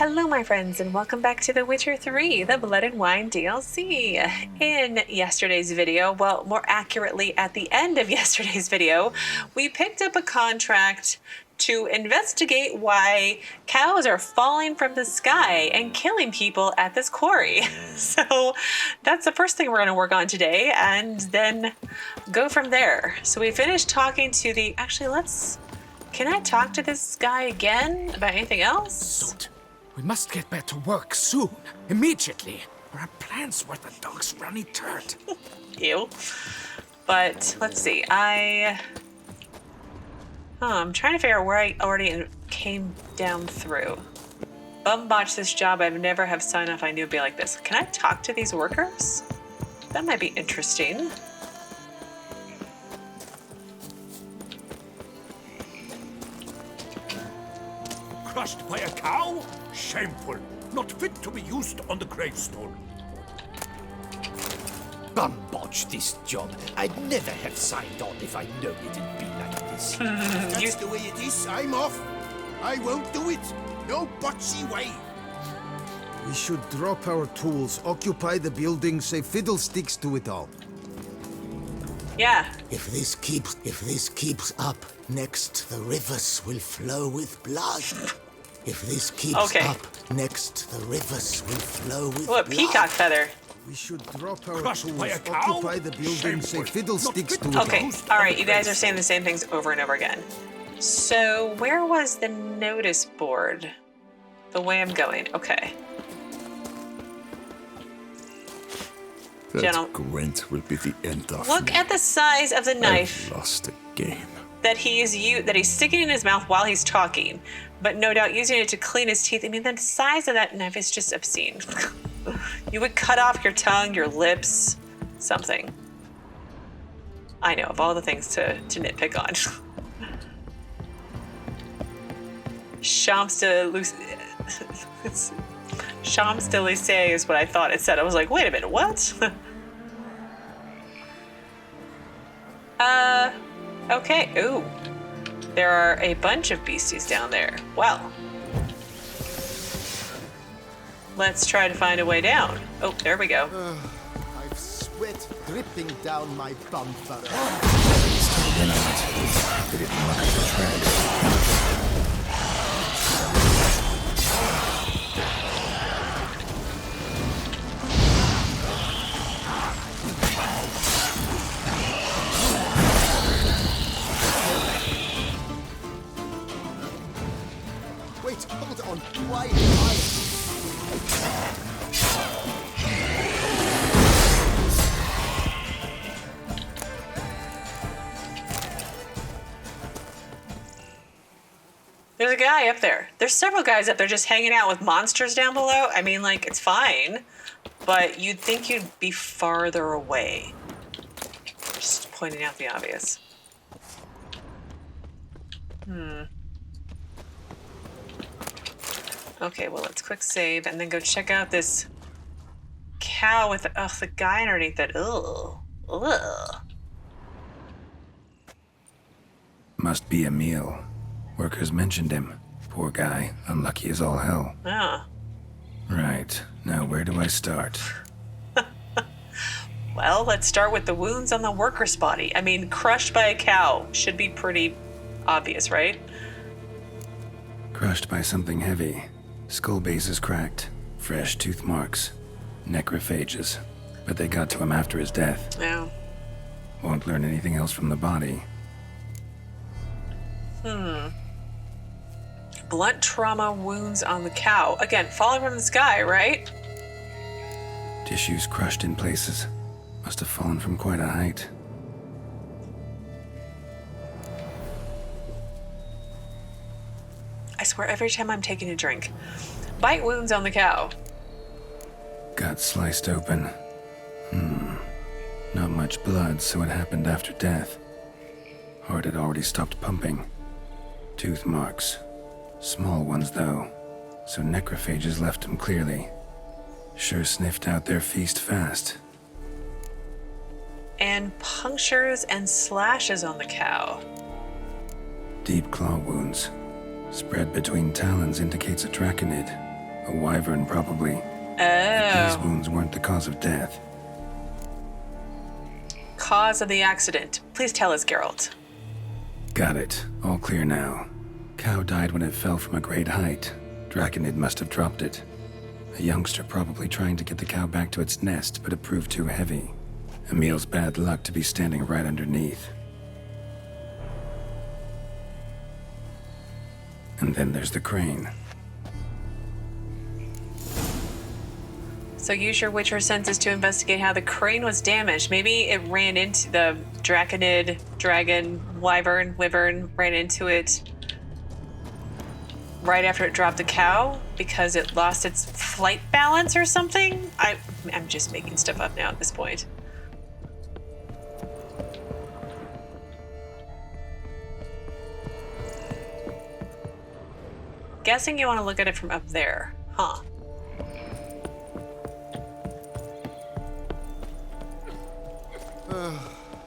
Hello my friends and welcome back to The Witcher 3, the Blood and Wine DLC. In yesterday's video, well more accurately at the end of yesterday's video, we picked up a contract to investigate why cows are falling from the sky and killing people at this quarry. So that's the first thing we're going to work on today and then go from there. So we finished talking to the... Actually, can I talk to this guy again about anything else? Soot. We must get back to work soon. Immediately. Or our plans were the dog's runny turd. Ew. But let's see. I'm trying to figure out where I already came down through. Bum botched this job. I've never have signed off I knew it'd be like this. Can I talk to these workers? That might be interesting. Crushed by a cow? Shameful. Not fit to be used on the gravestone. Bum botch this job. I'd never have signed on if I known it'd be like this. That's the way it is. I'm off. I won't do it. No botchy way. We should drop our tools, occupy the building, say fiddlesticks to it all. Yeah. If this keeps up, next the rivers will flow with blood. If this keeps up, next the rivers will flow with blood. Oh, a peacock feather. We should drop our Crushed tools, by a cow? occupy the building, say Shameful. fiddlesticks to it Okay, all. alright, you guys are saying the same things over and over again. So, where was the notice board? The way I'm going, okay. That grunt will be the end of Look me. at the size of the knife I've lost again. that he's sticking in his mouth while he's talking, but no doubt using it to clean his teeth. I mean, the size of that knife is just obscene. You would cut off your tongue, your lips, something. I know, of all the things to nitpick on. Champs de Lycée is what I thought it said. I was like, wait a minute, what? Okay. Ooh. There are a bunch of beasties down there. Well. Let's try to find a way down. Oh, there we go. I've sweat dripping down my bum furrow. They didn't look at the tread. Wait, hold on. Why am I... There's a guy up there. There's several guys up there just hanging out with monsters down below. I mean, like, it's fine, but you'd think you'd be farther away. Just pointing out the obvious. Okay, well, let's quick save and then go check out this cow with the guy underneath it. Ugh. Ugh. Must be a meal. Workers mentioned him. Poor guy, unlucky as all hell. Ah. Right, now where do I start? Well, let's start with the wounds on the worker's body. I mean, crushed by a cow should be pretty obvious, right? Crushed by something heavy. Skull base is cracked. Fresh tooth marks. Necrophages. But they got to him after his death. No. Won't learn anything else from the body. Blunt trauma wounds on the cow. Again, falling from the sky, right? Tissues crushed in places. Must have fallen from quite a height. I swear every time I'm taking a drink. Bite wounds on the cow. Gut sliced open. Not much blood, so it happened after death. Heart had already stopped pumping. Tooth marks. Small ones, though, so necrophages left him clearly. Sure sniffed out their feast fast. And punctures and slashes on the cow. Deep claw wounds. Spread between talons indicates a draconid. A wyvern, probably. Oh. These wounds weren't the cause of death. Cause of the accident. Please tell us, Geralt. Got it. All clear now. Cow died when it fell from a great height. Draconid must have dropped it. A youngster probably trying to get the cow back to its nest, but it proved too heavy. Emil's bad luck to be standing right underneath. And then there's the crane. So use your Witcher senses to investigate how the crane was damaged. Maybe it ran into the Draconid, dragon, wyvern, ran into it right after it dropped the cow because it lost its flight balance or something? I'm just making stuff up now at this point. Guessing you want to look at it from up there, huh?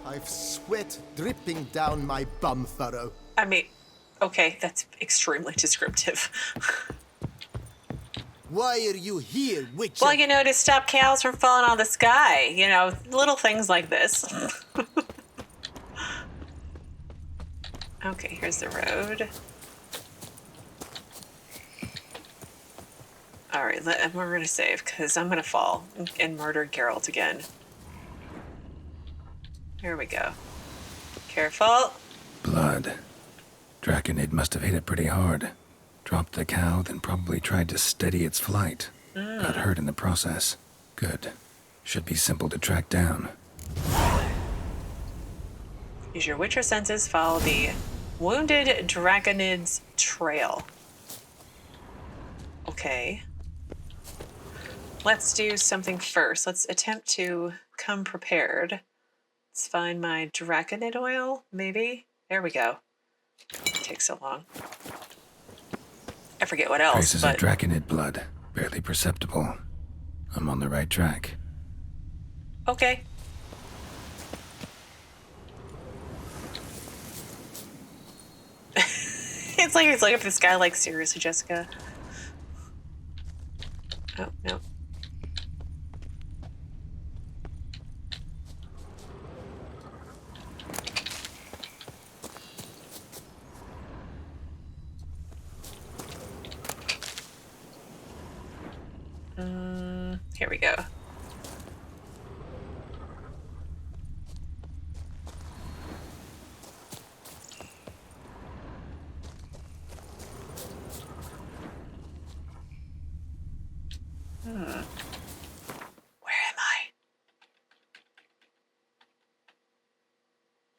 I've sweat dripping down my bum furrow. I mean, okay, that's extremely descriptive. Why are you here, Witcher? Well, you know, to stop cows from falling out of the sky. You know, little things like this. Okay, here's the road. Alright, we're gonna save, because I'm gonna fall and murder Geralt again. Here we go. Careful. Blood. Draconid must have hit it pretty hard. Dropped the cow, then probably tried to steady its flight. Got hurt in the process. Good. Should be simple to track down. Use your Witcher senses, follow the wounded Draconid's trail. Okay. Let's do something first. Let's attempt to come prepared. Let's find my Draconid oil, maybe? There we go. It takes so long. I forget what else, Traces but... of Draconid blood. Barely perceptible. I'm on the right track. Okay. It's like he's looking for this guy, like, seriously, Jesika? Oh, no. Here we go. Where am I?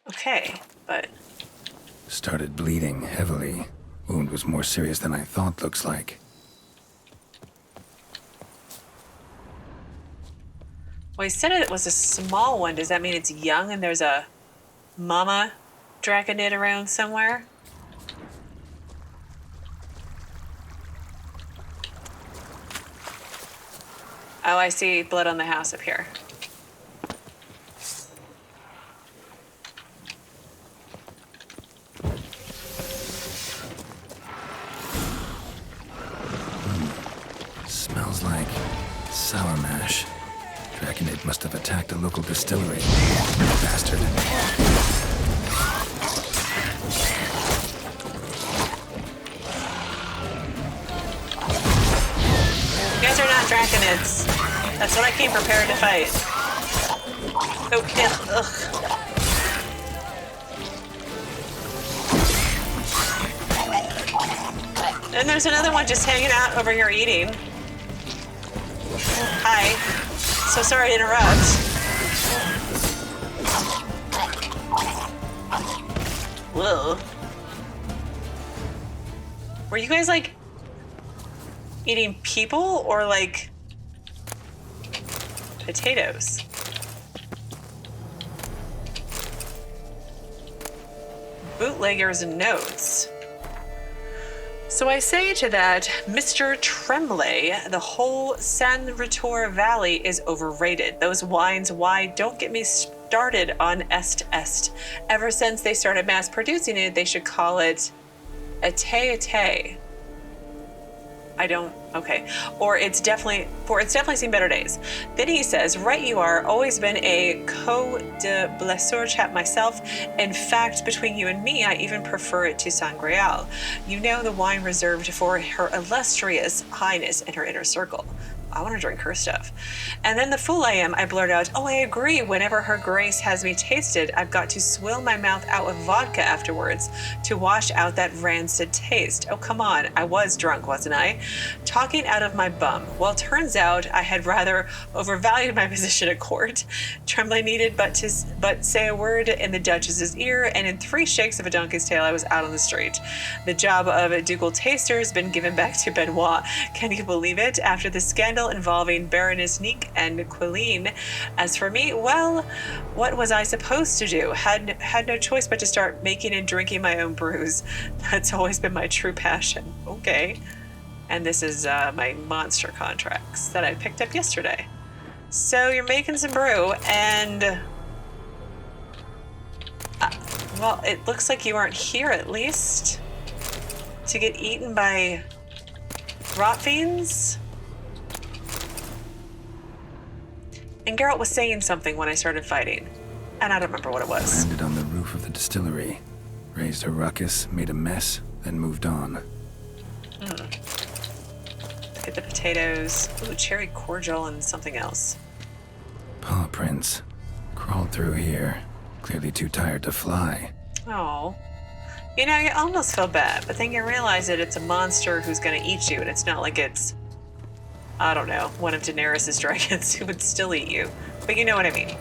Okay, but... Started bleeding heavily. Wound was more serious than I thought, looks like. Well, he said it was a small one. Does that mean it's young and there's a mama Draconid around somewhere? Oh, I see blood on the house up here. Smells like sour mash. Draconid must have attacked a local distillery. Bastard. You guys are not Draconids. That's what I came prepared to fight. Oh, yeah, ugh. And there's another one just hanging out over here eating. Hi. So sorry to interrupt. Whoa. Were you guys, like, eating people or, like, potatoes? Bootleggers and notes. So I say to that, Mr. Tremblay, the whole San Ritor Valley is overrated. Those wines, why, don't get me started on Est. Ever since they started mass producing it, they should call it Ate. I don't Okay, it's definitely seen better days. Then he says, right you are, always been a co de blessure chap myself. In fact, between you and me, I even prefer it to Sangreal. You know, the wine reserved for her illustrious highness and her inner circle. I want to drink her stuff. And then the fool I am, I blurt out, oh, I agree. Whenever her grace has me tasted, I've got to swill my mouth out with vodka afterwards to wash out that rancid taste. Oh, come on. I was drunk, wasn't I? Talking out of my bum. Well, turns out I had rather overvalued my position at court. Trembling needed but say a word in the Duchess's ear, and in 3 shakes of a donkey's tail, I was out on the street. The job of a ducal taster has been given back to Benoit. Can you believe it? After the scandal involving Baroness Neek and Quilleen. As for me, well, what was I supposed to do? Had no choice but to start making and drinking my own brews. That's always been my true passion. Okay. And this is my monster contracts that I picked up yesterday. So you're making some brew, and well, it looks like you aren't here at least to get eaten by Rotfiends. And Geralt was saying something when I started fighting, and I don't remember what it was. Landed on the roof of the distillery, raised a ruckus, made a mess, then moved on. Get the potatoes. Ooh, cherry cordial and something else. Paw prints. Crawled through here. Clearly too tired to fly. Oh. You know, you almost feel bad, but then you realize that it's a monster who's going to eat you, and it's not like it's, I don't know, one of Daenerys' dragons who would still eat you. But you know what I mean.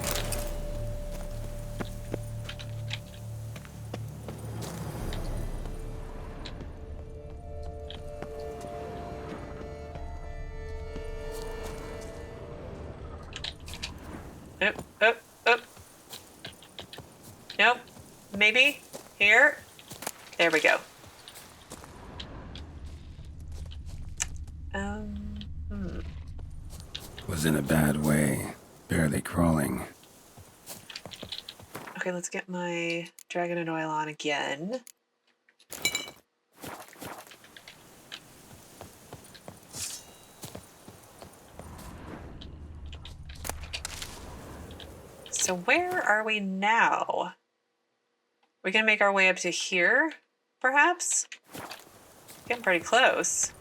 Up. Nope. Maybe? Here? There we go. Was in a bad way. Barely crawling. Okay, let's get my dragon and oil on again. So where are we now? We gonna make our way up to here, perhaps? Getting pretty close.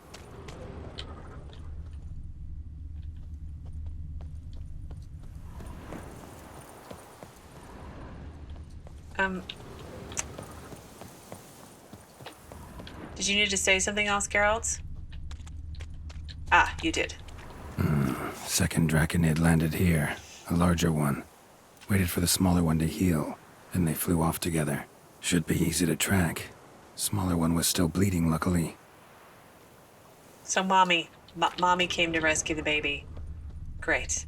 Did you need to say something else, Geralt? Ah, you did. Second draconid landed here. A larger one. Waited for the smaller one to heal. Then they flew off together. Should be easy to track. Smaller one was still bleeding, luckily. So Mommy came to rescue the baby. Great.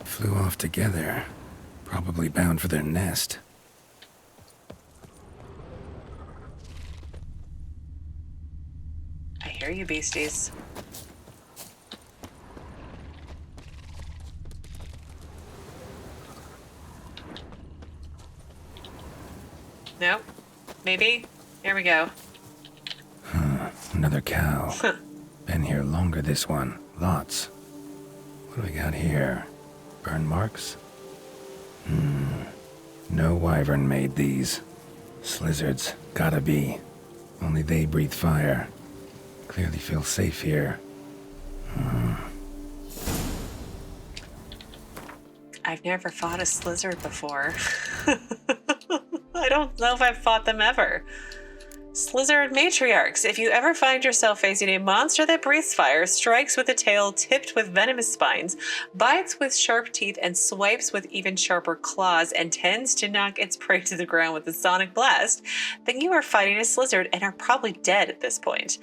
Flew off together. Probably bound for their nest. I hear you, beasties. Nope. Maybe? Here we go. Another cow. Been here longer, this one. Lots. What do we got here? Burn marks? No wyvern made these. Slizzards. Gotta be. Only they breathe fire. Clearly feel safe here. I've never fought a Slyzard before. I don't know if I've fought them ever. Slyzard Matriarchs. If you ever find yourself facing a monster that breathes fire, strikes with a tail tipped with venomous spines, bites with sharp teeth, and swipes with even sharper claws, and tends to knock its prey to the ground with a sonic blast, then you are fighting a Slyzard and are probably dead at this point.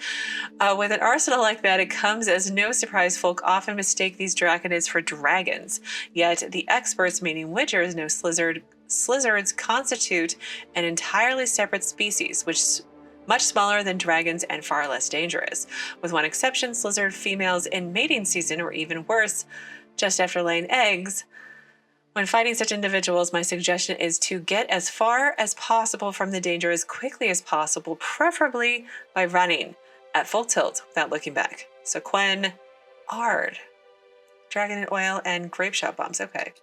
With an arsenal like that, it comes as no surprise folk often mistake these draconids for dragons. Yet the experts, meaning witchers, know Slizzards constitute an entirely separate species, which much smaller than dragons and far less dangerous. With one exception, Slyzard females in mating season, or even worse, just after laying eggs. When fighting such individuals, my suggestion is to get as far as possible from the danger as quickly as possible, preferably by running. at full tilt without looking back. So Quen, Ard, Dragon and Oil, and Grape Shot Bombs. Okay.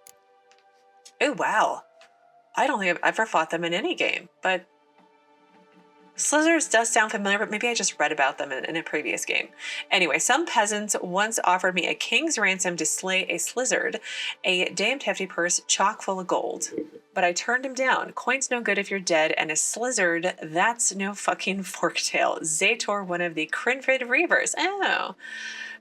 Oh, wow. I don't think I've ever fought them in any game, but Slizzards does sound familiar, but maybe I just read about them in a previous game. Anyway, some peasants once offered me a king's ransom to slay a Slyzard, a damned hefty purse chock full of gold. But I turned him down. Coin's no good if you're dead, and a Slyzard, that's no fucking forktail. Zator, one of the Crinfid Reavers. Oh.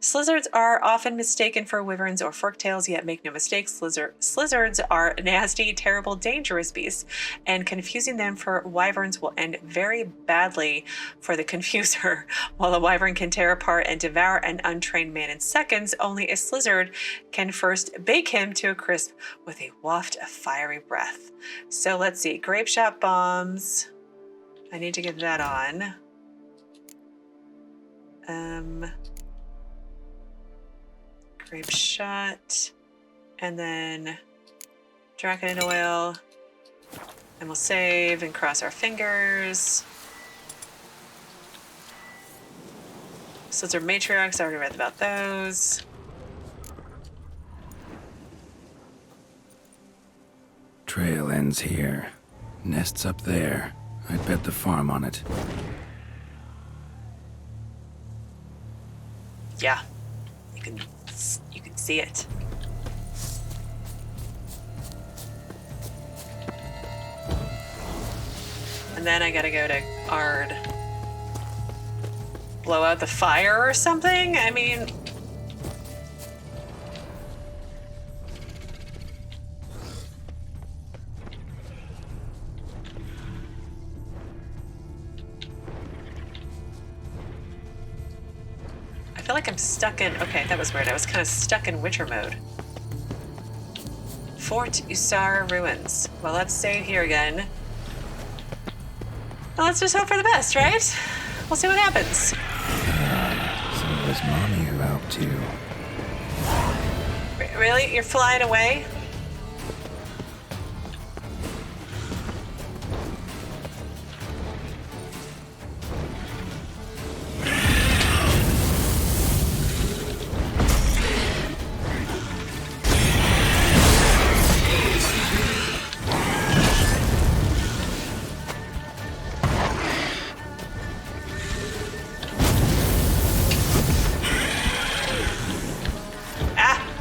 Slizzards are often mistaken for wyverns or forktails, yet make no mistake, Slizzards are nasty, terrible, dangerous beasts, and confusing them for wyverns will end very badly for the confuser. While a wyvern can tear apart and devour an untrained man in seconds, only a Slyzard can first bake him to a crisp with a waft of fiery breath. So let's see, Grape Shot Bombs. I need to get that on. Grape Shot, and then Dragon and Oil, and we'll save and cross our fingers. So those are Matriarchs, I already read about those. Trail ends here. Nest's up there. I'd bet the farm on it. Yeah, you can see it. And then I gotta go to Ard. Blow out the fire or something? I mean... I feel like I'm stuck in... Okay, that was weird. I was kind of stuck in Witcher mode. Fort Sar ruins. Well, let's save here again. Well, let's just hope for the best, right? We'll see what happens. So was Mommy out too? Really? You're flying away?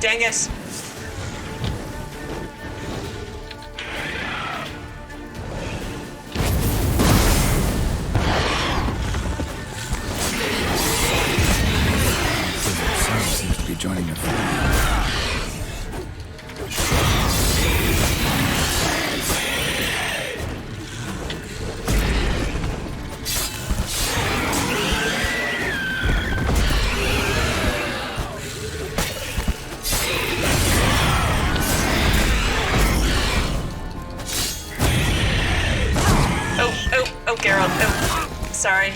Dang it. Someone seems to be joining the farm. Oh, Geralt. Oh, sorry.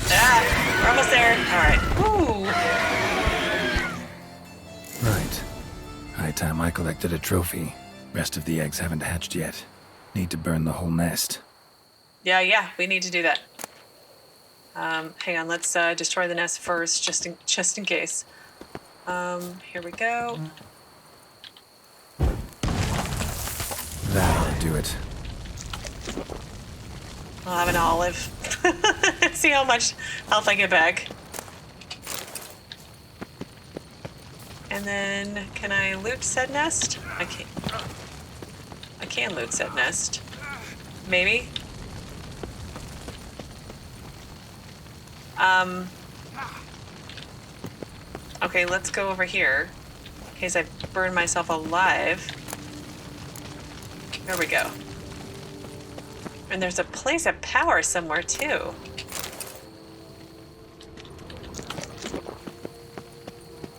Ah, we're almost there. All right. Woo. Right. High time I collected a trophy. Rest of the eggs haven't hatched yet. Need to burn the whole nest. Yeah, we need to do that. Hang on, let's destroy the nest first, just in case. Here we go. That ought to do it. I'll have an olive. See how much health I get back. And then, can I loot said nest? I can't. I can loot said nest. Maybe. Okay, let's go over here. In case I burn myself alive. There we go. And there's a place of power somewhere, too.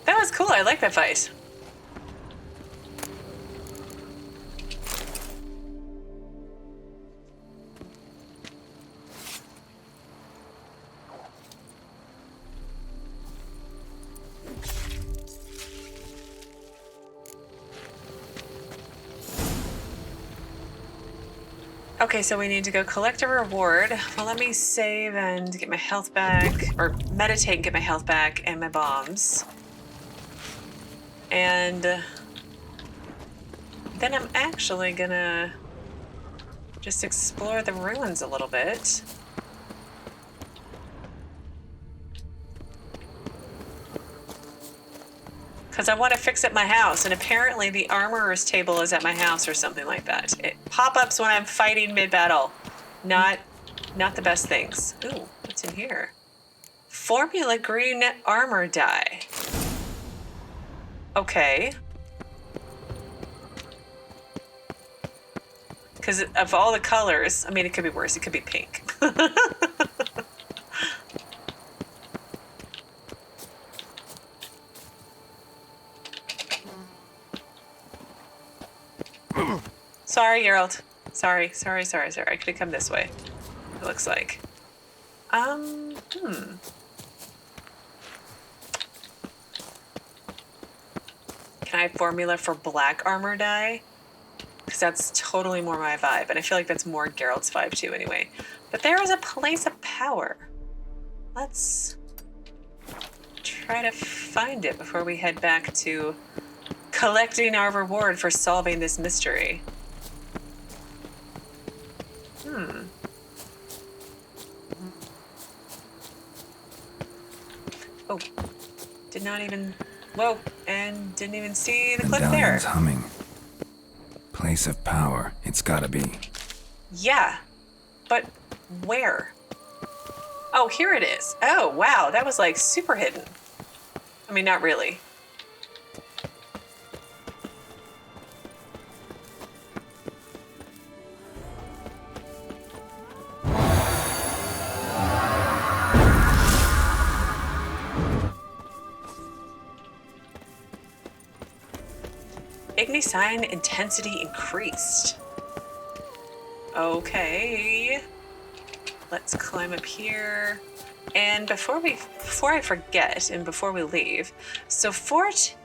That was cool. I like that fight. Okay, so we need to go collect a reward. Well, let me save and get my health back, or meditate and get my health back and my bombs. And then I'm actually gonna just explore the ruins a little bit. Because I want to fix up my house, and apparently the armorer's table is at my house or something like that. It pop-ups when I'm fighting mid-battle. Not the best things. Ooh, what's in here? Formula green armor dye. Okay. Because of all the colors, I mean, it could be worse. It could be pink. Sorry, Geralt. Sorry. I could have come this way. It looks like. Can I have formula for black armor dye? Because that's totally more my vibe, and I feel like that's more Geralt's vibe too anyway. But there is a place of power. Let's try to find it before we head back to collecting our reward for solving this mystery. Oh, did not even... Whoa, and didn't even see the cliff there. Medallion's humming. Place of power, it's gotta be. Yeah, but where? Oh, here it is. Oh, wow, that was like super hidden. I mean, not really. Ignisign intensity increased. Okay. Let's climb up here. And before I forget and before we leave, so Fort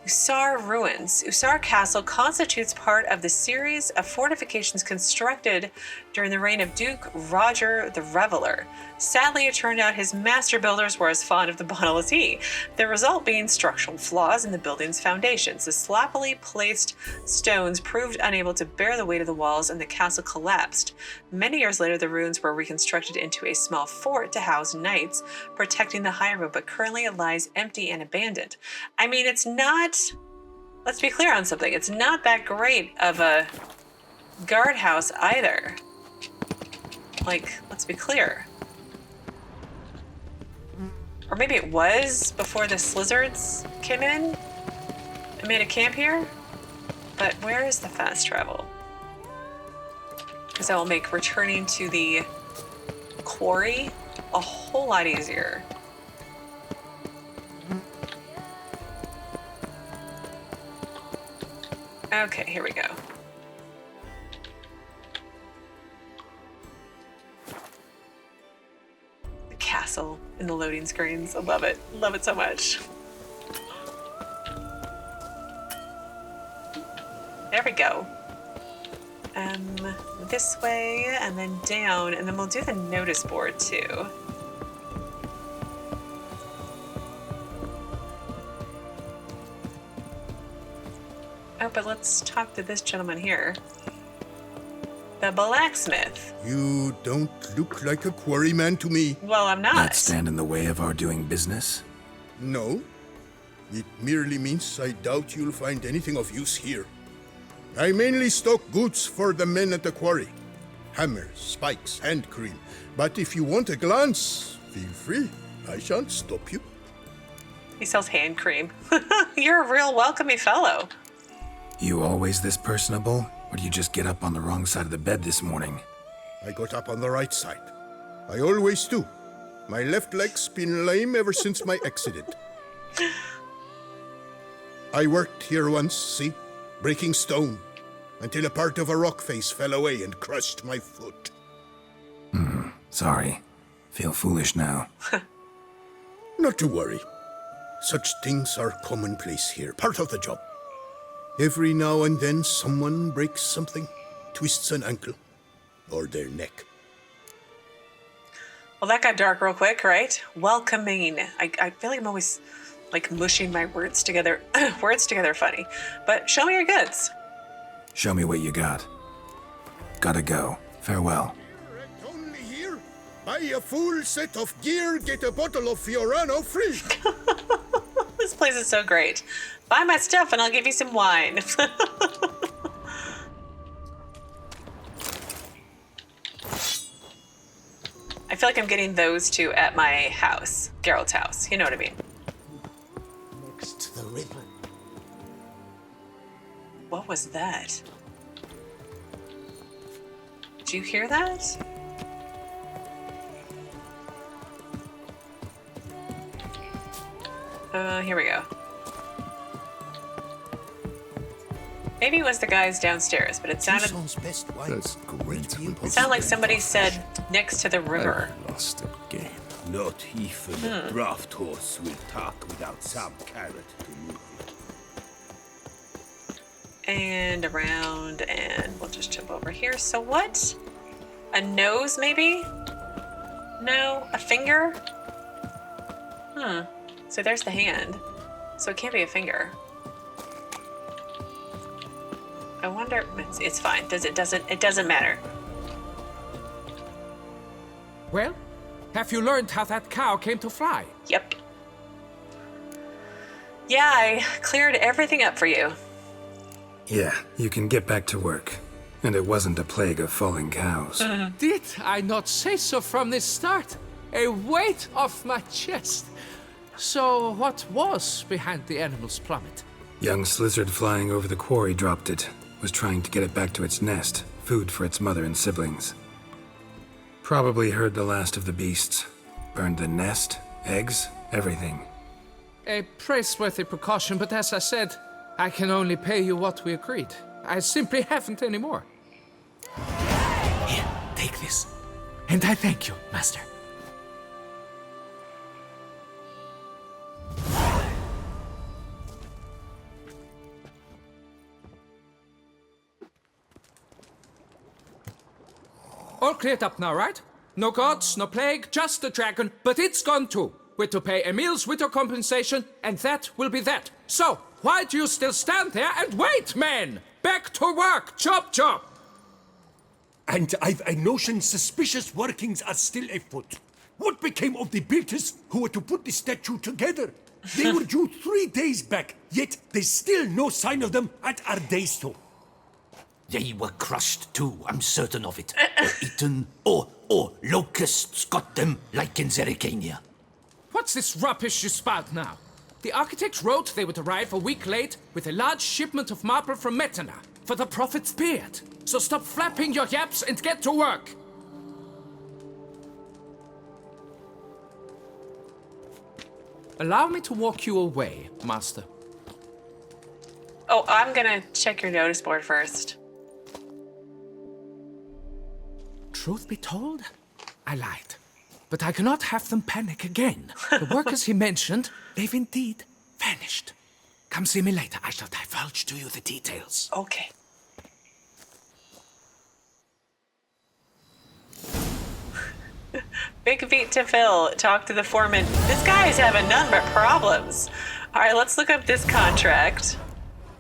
Sar ruins. Sar Castle constitutes part of the series of fortifications constructed during the reign of Duke Roger the Reveler. Sadly, it turned out his master builders were as fond of the bottle as he, the result being structural flaws in the building's foundations. The sloppily placed stones proved unable to bear the weight of the walls, and the castle collapsed. Many years later, the ruins were reconstructed into a small fort to house knights, protecting the high road, but currently it lies empty and abandoned. I mean, it's not... Let's be clear on something. It's not that great of a guardhouse either. Like, let's be clear. Or maybe it was before the Slyzards came in and made a camp here? But where is the fast travel? Because that will make returning to the quarry a whole lot easier. Okay, here we go. The castle in the loading screens. I love it. Love it so much. There we go. This way and then down, and then we'll do the notice board too. Oh, but let's talk to this gentleman here. The blacksmith. You don't look like a quarryman to me. Well, I'm not. That stand in the way of our doing business? No. It merely means I doubt you'll find anything of use here. I mainly stock goods for the men at the quarry. Hammers, spikes, hand cream. But if you want a glance, feel free. I shan't stop you. He sells hand cream. You're a real welcoming fellow. You always this personable? Or do you just get up on the wrong side of the bed this morning? I got up on the right side. I always do. My left leg's been lame ever since my accident. I worked here once, see? Breaking stone, until a part of a rock face fell away and crushed my foot. Sorry. Feel foolish now. Not to worry. Such things are commonplace here, part of the job. Every now and then someone breaks something, twists an ankle. or their neck. Well, that got dark real quick, right? Welcoming. I feel like I'm always like mushing my words together. Words together funny. But show me your goods. Show me what you got. Gotta go. Farewell. And only here, buy a full set of gear, get a bottle of Fiorano free. This place is so great. Buy my stuff and I'll give you some wine. I feel like I'm getting those two at my house, Geralt's house. You know what I mean? Next to the river. What was that? Did you hear that? Here we go. Maybe it was the guys downstairs, but it sounded... That's great. It sounded like somebody said next to the river. I lost again. Not even a draft horse will talk without some carrot to move it. And around, and we'll just jump over here. So what? A nose, maybe? No? A finger? So there's the hand. So it can't be a finger. I wonder... It's fine. It doesn't matter. Well, have you learned how that cow came to fly? Yep. Yeah, I cleared everything up for you. Yeah, you can get back to work. And it wasn't a plague of falling cows. Did I not say so from the start? A weight off my chest. So what was behind the animal's plummet? Young Slyzard flying over the quarry dropped it. Was trying to get it back to its nest. Food for its mother and siblings. Probably heard the last of the beasts. Burned the nest, eggs, everything. A praiseworthy precaution, but as I said, I can only pay you what we agreed. I simply haven't any more. Here, take this. And I thank you, Master. All cleared up now, right? No gods, no plague, just the dragon, but it's gone too. We're to pay Emil's widow compensation, and that will be that. So, why do you still stand there and wait, men? Back to work, chop chop! And I've a notion suspicious workings are still afoot. What became of the builders who were to put the statue together? They were due 3 days back, yet there's still no sign of them at our day's toe. They were crushed too, I'm certain of it. Or eaten, or locusts got them, like in Zerikania. What's this rubbish you spout now? The architect wrote they would arrive a week late with a large shipment of marble from Metana for the prophet's beard. So stop flapping your yaps and get to work. Allow me to walk you away, Master. Oh, I'm gonna check your notice board first. Truth be told, I lied. But I cannot have them panic again. The workers he mentioned, they've indeed vanished. Come see me later. I shall divulge to you the details. Okay. Big feet to fill. Talk to the foreman. This guy is having none but problems. All right, let's look up this contract.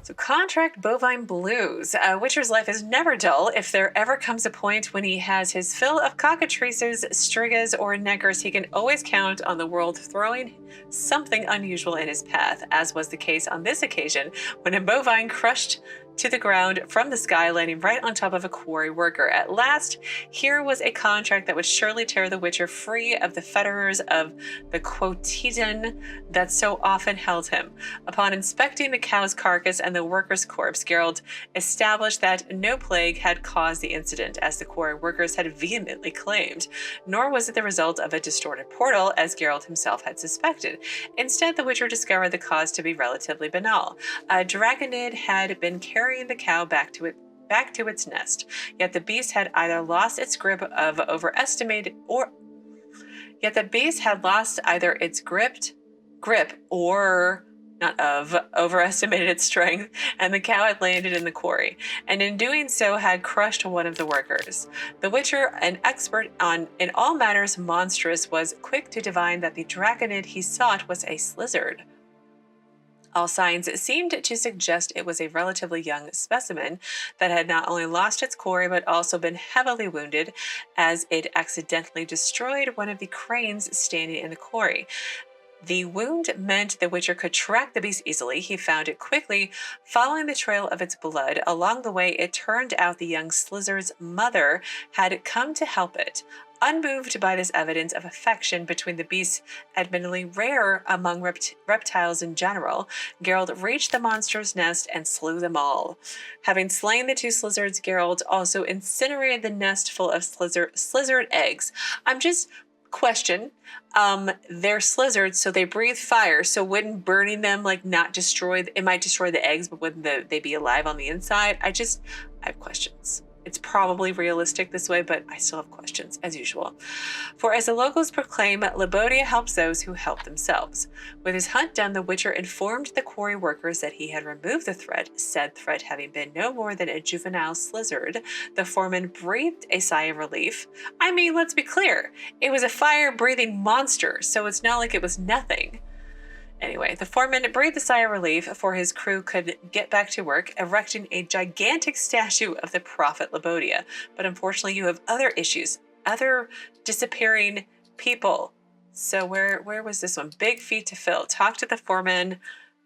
So contract Bovine Blues. Witcher's life is never dull. If there ever comes a point when he has his fill of cockatrices, strigas, or neckers, he can always count on the world throwing something unusual in his path, as was the case on this occasion when a bovine crushed to the ground from the sky, landing right on top of a quarry worker. At last, here was a contract that would surely tear the Witcher free of the fetters of the quotidian that so often held him. Upon inspecting the cow's carcass and the worker's corpse, Geralt established that no plague had caused the incident, as the quarry workers had vehemently claimed, nor was it the result of a distorted portal, as Geralt himself had suspected. Instead, the Witcher discovered the cause to be relatively banal. A dragonid had been carrying the cow back to its nest, yet the beast had either lost its grip or overestimated its strength, and the cow had landed in the quarry, and in doing so had crushed one of the workers. The Witcher, an expert in all matters monstrous, was quick to divine that the draconid he sought was a slizzard. All signs seemed to suggest it was a relatively young specimen that had not only lost its quarry but also been heavily wounded, as it accidentally destroyed one of the cranes standing in the quarry. The wound meant the Witcher could track the beast easily. He found it quickly, following the trail of its blood. Along the way, it turned out the young Slizzard's mother had come to help it. Unmoved by this evidence of affection between the beasts, admittedly rare among reptiles in general, Geralt reached the monster's nest and slew them all. Having slain the two Slizzards, Geralt also incinerated the nest full of Slizzard eggs. Question. They're slizzards, so they breathe fire. So wouldn't burning them not destroy? It might destroy the eggs, but wouldn't they be alive on the inside? I have questions. It's probably realistic this way, but I still have questions, as usual. For as the locals proclaim, Labodia helps those who help themselves. With his hunt done, the Witcher informed the quarry workers that he had removed the threat, said threat having been no more than a juvenile slizzard. The foreman breathed a sigh of relief. I mean, let's be clear. It was a fire-breathing monster, so it's not like it was nothing. Anyway, the foreman breathed a sigh of relief, for his crew could get back to work, erecting a gigantic statue of the prophet Labodia. But unfortunately, you have other issues, other disappearing people. So where was this one? Big feat to fill. Talk to the foreman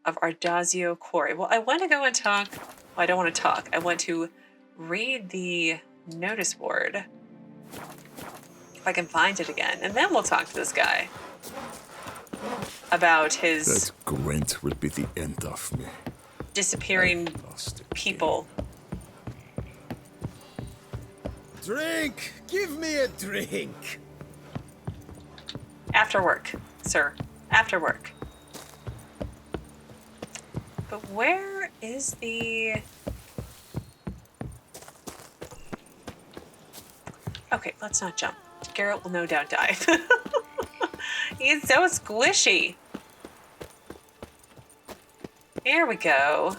of Ardazio Quarry. Well, I want to go and talk. Well, I don't want to talk. I want to read the notice board. If I can find it again. And then we'll talk to this guy about his... That grunt will be the end of me. Disappearing people. Drink! Give me a drink! After work, sir. After work. But where is the... Okay, let's not jump. Geralt will no doubt die. He's so squishy. Here we go.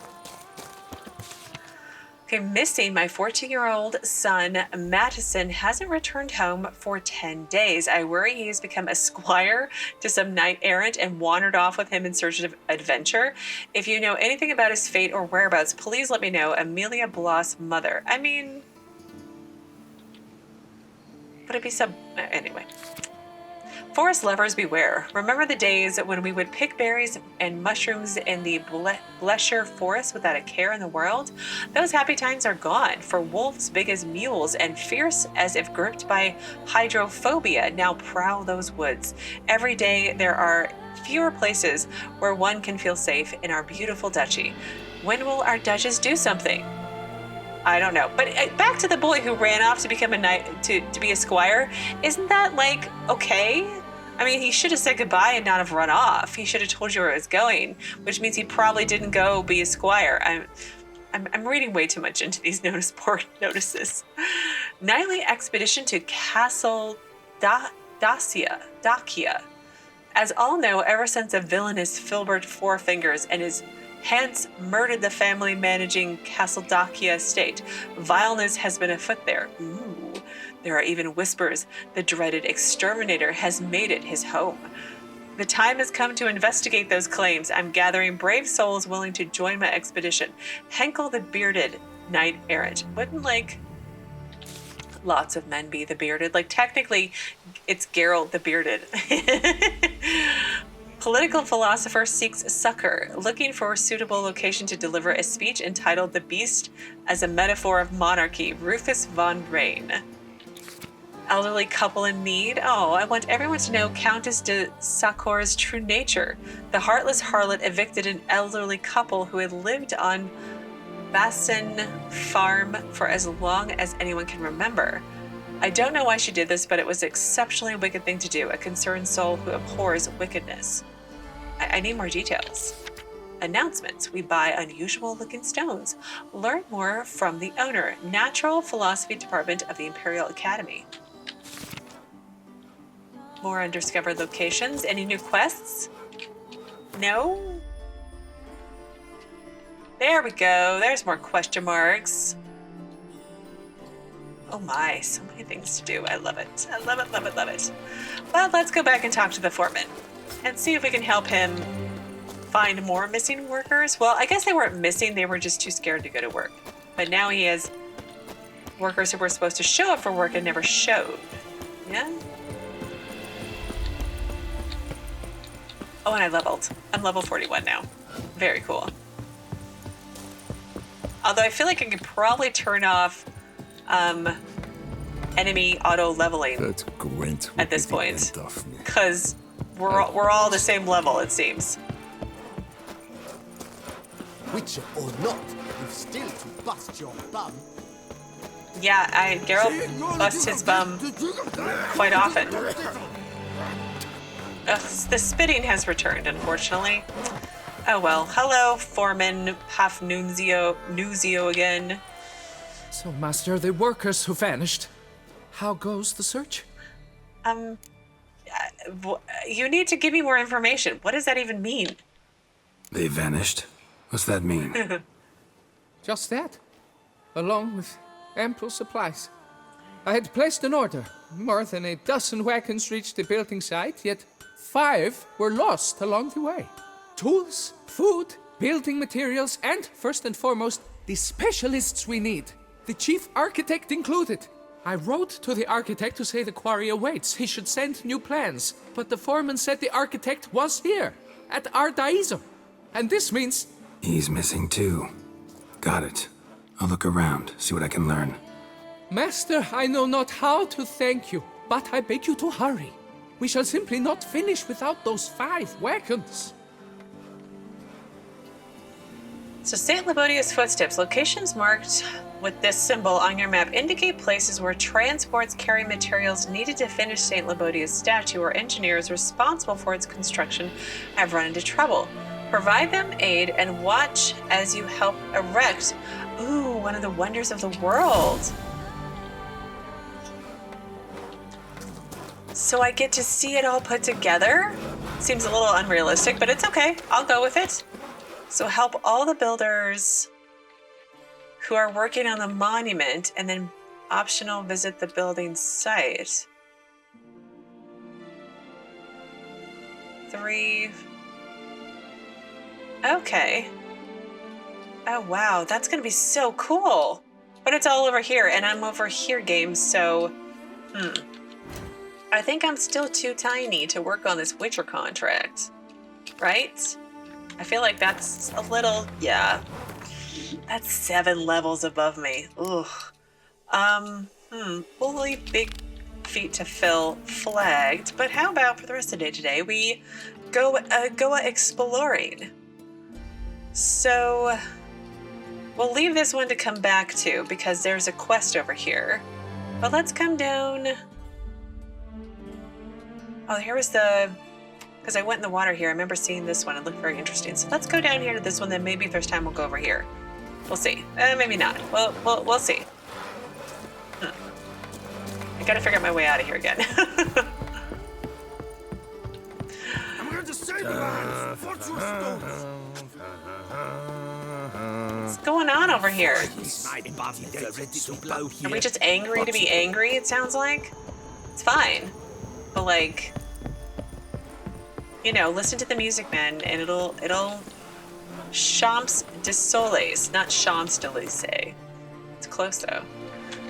Okay, missing my 14-year-old son, Madison, hasn't returned home for 10 days. I worry he has become a squire to some knight errant and wandered off with him in search of adventure. If you know anything about his fate or whereabouts, please let me know. Amelia Bloss' mother. I mean... Would it be some... Anyway. Forest lovers beware. Remember the days when we would pick berries and mushrooms in the Blesher forest without a care in the world? Those happy times are gone, for wolves big as mules and fierce as if gripped by hydrophobia now prowl those woods. Every day there are fewer places where one can feel safe in our beautiful duchy. When will our duchess do something? I don't know. But back to the boy who ran off to become a knight, to be a squire. Isn't that okay? I mean, he should have said goodbye and not have run off. He should have told you where he was going, which means he probably didn't go be a squire. I'm reading way too much into these notice board notices. Nightly expedition to Castle Dacia. As all know, ever since a villainous Filbert Fourfingers and his hence murdered the family managing Castle Dacia estate, vileness has been afoot there. Ooh. There are even whispers the dreaded exterminator has made it his home. The time has come to investigate those claims. I'm gathering brave souls willing to join my expedition. Henkel the Bearded, Knight Errant. Wouldn't lots of men be the bearded? Technically, it's Geralt the Bearded. Political philosopher seeks succor, looking for a suitable location to deliver a speech entitled The Beast as a Metaphor of Monarchy, Rufus von Rain. Elderly couple in need. Oh, I want everyone to know Countess de Sacor's true nature. The heartless harlot evicted an elderly couple who had lived on Bassin Farm for as long as anyone can remember. I don't know why she did this, but it was an exceptionally wicked thing to do, a concerned soul who abhors wickedness. I need more details. Announcements. We buy unusual looking stones. Learn more from the owner. Natural Philosophy Department of the Imperial Academy. More undiscovered locations. Any new quests? No? There we go. There's more question marks. Oh my, so many things to do. I love it. I love it, love it, love it. Well, let's go back and talk to the foreman and see if we can help him find more missing workers. Well, I guess they weren't missing. They were just too scared to go to work. But now he has workers who were supposed to show up for work and never showed. Yeah? Oh, and I leveled. I'm level 41 now. Very cool. Although I feel like I could probably turn off enemy auto leveling at this point, because we're all the same level, it seems. Witcher or not, you've still to bust your bum. Yeah, Geralt busts his bum quite often. Ugh, the spitting has returned, unfortunately. Oh well. Hello, Foreman Pafnuzio again. So, Master, the workers who vanished. How goes the search? You need to give me more information. What does that even mean? They vanished? What's that mean? Just that. Along with ample supplies. I had placed an order. More than a dozen wagons reached the building site, yet 5 were lost along the way. Tools, food, building materials, and, first and foremost, the specialists we need. The chief architect included. I wrote to the architect to say the quarry awaits. He should send new plans. But the foreman said the architect was here, at Ardaizo. And this means... He's missing too. Got it. I'll look around, see what I can learn. Master, I know not how to thank you, but I beg you to hurry. We shall simply not finish without those 5 wagons. So St. Labodia's footsteps, locations marked with this symbol on your map indicate places where transports carry materials needed to finish St. Labodia's statue or engineers responsible for its construction have run into trouble. Provide them aid and watch as you help erect, one of the wonders of the world. So I get to see it all put together? Seems a little unrealistic, but it's okay. I'll go with it. So help all the builders who are working on the monument and then optional visit the building site. 3. Okay. Oh, wow. That's going to be so cool. But it's all over here, and I'm over here, game, so... I think I'm still too tiny to work on this Witcher contract. Right? I feel like that's a little... Yeah. That's 7 levels above me. Ugh. We'll leave big feet to fill flagged, but how about for the rest of the day today, we go exploring. So we'll leave this one to come back to because there's a quest over here. But let's come down. Oh, here was the... Because I went in the water here. I remember seeing this one. It looked very interesting. So let's go down here to this one. Then maybe if there's time, we'll go over here. We'll see. Maybe not. We'll see. I gotta figure out my way out of here again. I'm going to save you, man. What's going on over here? Are we just angry to be angry, it sounds like? It's fine. But like, you know, listen to the music, man, and it'll Champs de Soleils, not Champs de Lycée. It's close though.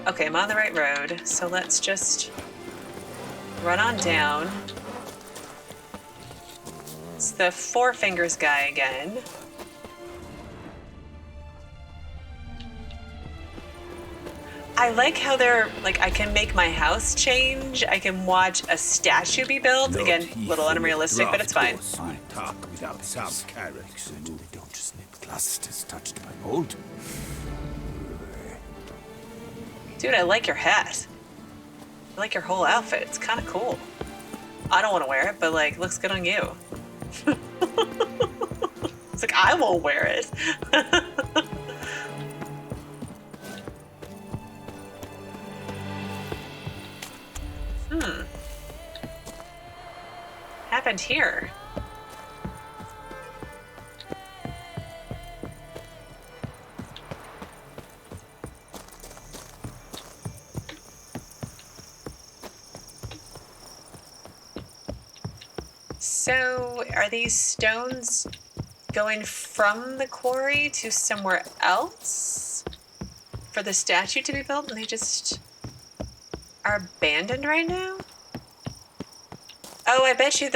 Okay, I'm on the right road, so let's just run on down. It's the Four Fingers guy again. I like how they're, like, I can make my house change. I can watch a statue be built. Again, a little unrealistic, but it's fine. I talk without some character. Don't just nip clusters touched by mold. Dude, I like your hat. I like your whole outfit. It's kind of cool. I don't want to wear it, but, like, looks good on you. It's like, I won't wear it. Happened here? So, are these stones going from the quarry to somewhere else for the statue to be built, and they just are abandoned right now? Oh, I bet you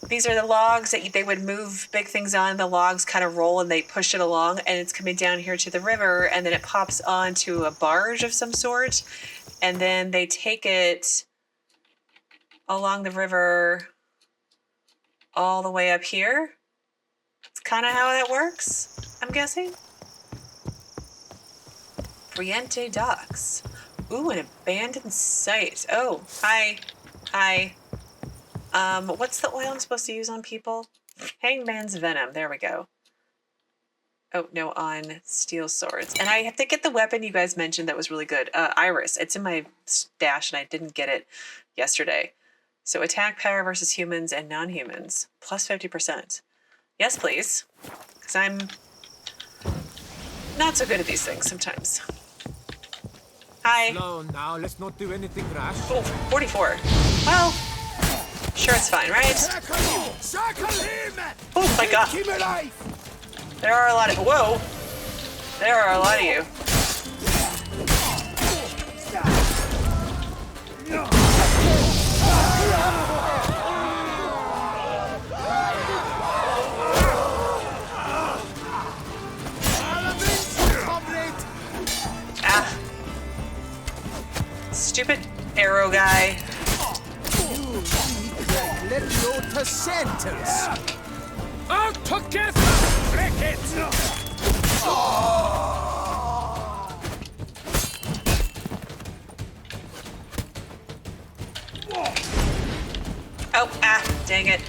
these are the logs that they would move big things on. The logs kind of roll and they push it along, and it's coming down here to the river, and then it pops onto a barge of some sort, and then they take it along the river all the way up here. It's kind of how that works, I'm guessing. Friente Docks. Ooh, an abandoned site. Oh, hi. Hi. What's the oil I'm supposed to use on people? Hangman's Venom. There we go. Oh, no, on steel swords. And I have to get the weapon you guys mentioned that was really good. Iris. It's in my stash, and I didn't get it yesterday. So attack power versus humans and non-humans. Plus 50%. Yes, please. Because I'm not so good at these things sometimes. Hi. Slow now, let's not do anything rash. Oh, 44. Well, sure, it's fine, right? Oh my god. There are a lot of... Whoa. There are a lot of you. Ah. Stupid arrow guy. Let Lota sentence. All together! Break it! Oh, ah, dang it.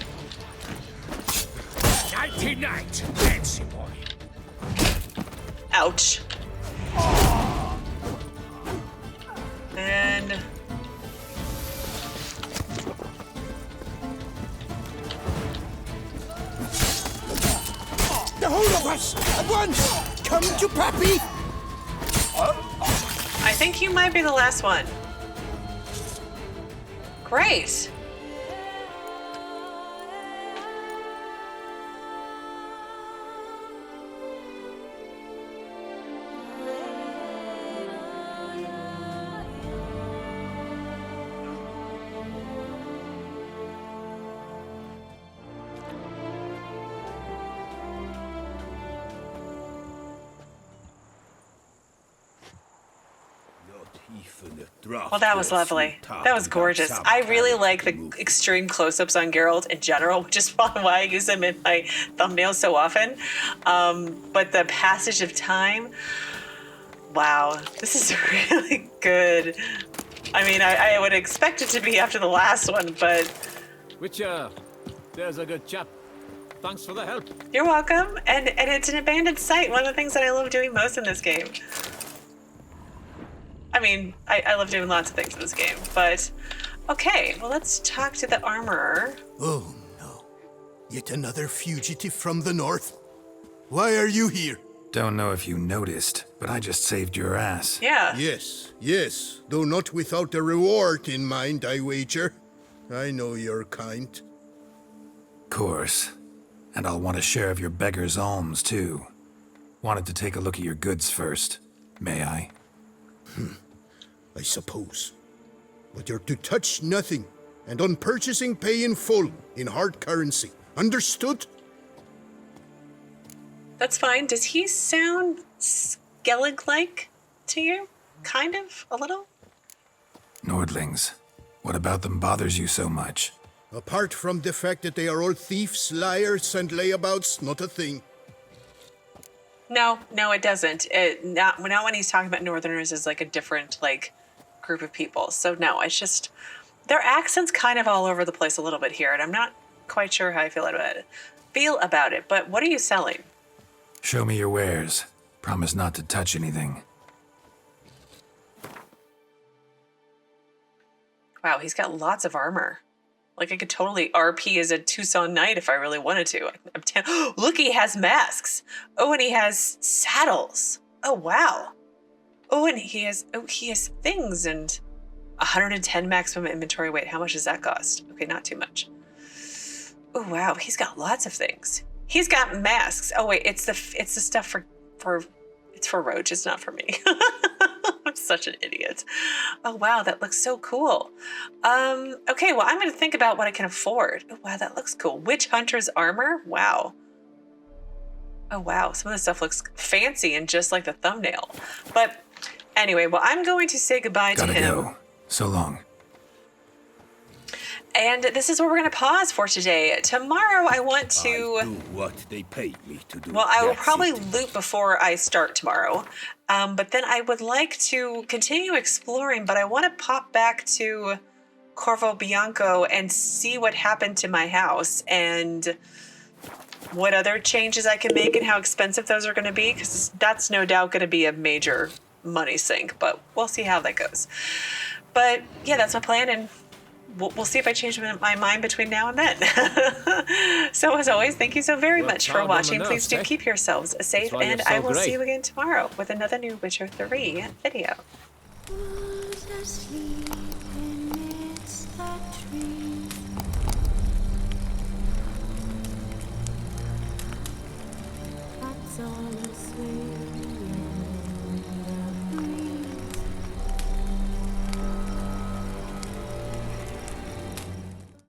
Nighty night, fancy boy. Ouch. And... The whole of us, at once! Come to Pappy! I think you might be the last one. Great. Well, that was lovely. That was gorgeous. I really like the extreme close-ups on Geralt in general, which is probably why I use them in my thumbnails so often. But the passage of time, wow, this is really good. I mean, I would expect it to be after the last one, but... Witcher, there's a good chap. Thanks for the help. You're welcome. And it's an abandoned site, one of the things that I love doing most in this game. I mean, I love doing lots of things in this game, but... Okay, well, let's talk to the armorer. Oh, no. Yet another fugitive from the north? Why are you here? Don't know if you noticed, but I just saved your ass. Yeah. Yes, though not without a reward in mind, I wager. I know your kind. Course. And I'll want a share of your beggar's alms, too. Wanted to take a look at your goods first. May I? I suppose. But you're to touch nothing, and on purchasing pay in full, in hard currency. Understood? That's fine. Does he sound Skellig-like to you? Kind of? A little? Nordlings. What about them bothers you so much? Apart from the fact that they are all thieves, liars, and layabouts, not a thing. No, it doesn't. Not when he's talking about Northerners as like a different group of people. So no, it's just their accent's kind of all over the place a little bit here, and I'm not quite sure how I feel about it. But what are you selling? Show me your wares. Promise not to touch anything. Wow, he's got lots of armor. Like, I could totally RP as a Tucson Knight if I really wanted to. Look, he has masks. Oh, and he has saddles. Oh, wow. Oh, and he has things and 110 maximum inventory weight. How much does that cost? Okay, not too much. Oh wow, he's got lots of things. He's got masks. Oh wait, it's the stuff for it's for Roach. It's not for me. I'm such an idiot. Oh wow, that looks so cool. Okay, well I'm gonna think about what I can afford. Oh wow, that looks cool. Witch Hunter's armor. Wow. Oh wow, some of this stuff looks fancy and just like the thumbnail. But anyway, well I'm going to say goodbye to him. Gotta go. So long. And this is where we're going to pause for today. Tomorrow, I want to do what they paid me to do. Well, I will probably loot before I start tomorrow. But then I would like to continue exploring, but I want to pop back to Corvo Bianco and see what happened to my house and what other changes I can make and how expensive those are going to be, because that's no doubt going to be a major money sink, but we'll see how that goes. But yeah, that's my plan, and we'll see if I change my mind between now and then. So as always, thank you so very much for watching. Please do keep yourselves safe, and I will see you again tomorrow with another new Witcher 3 video. Who's asleep amidst the trees? That's all I say.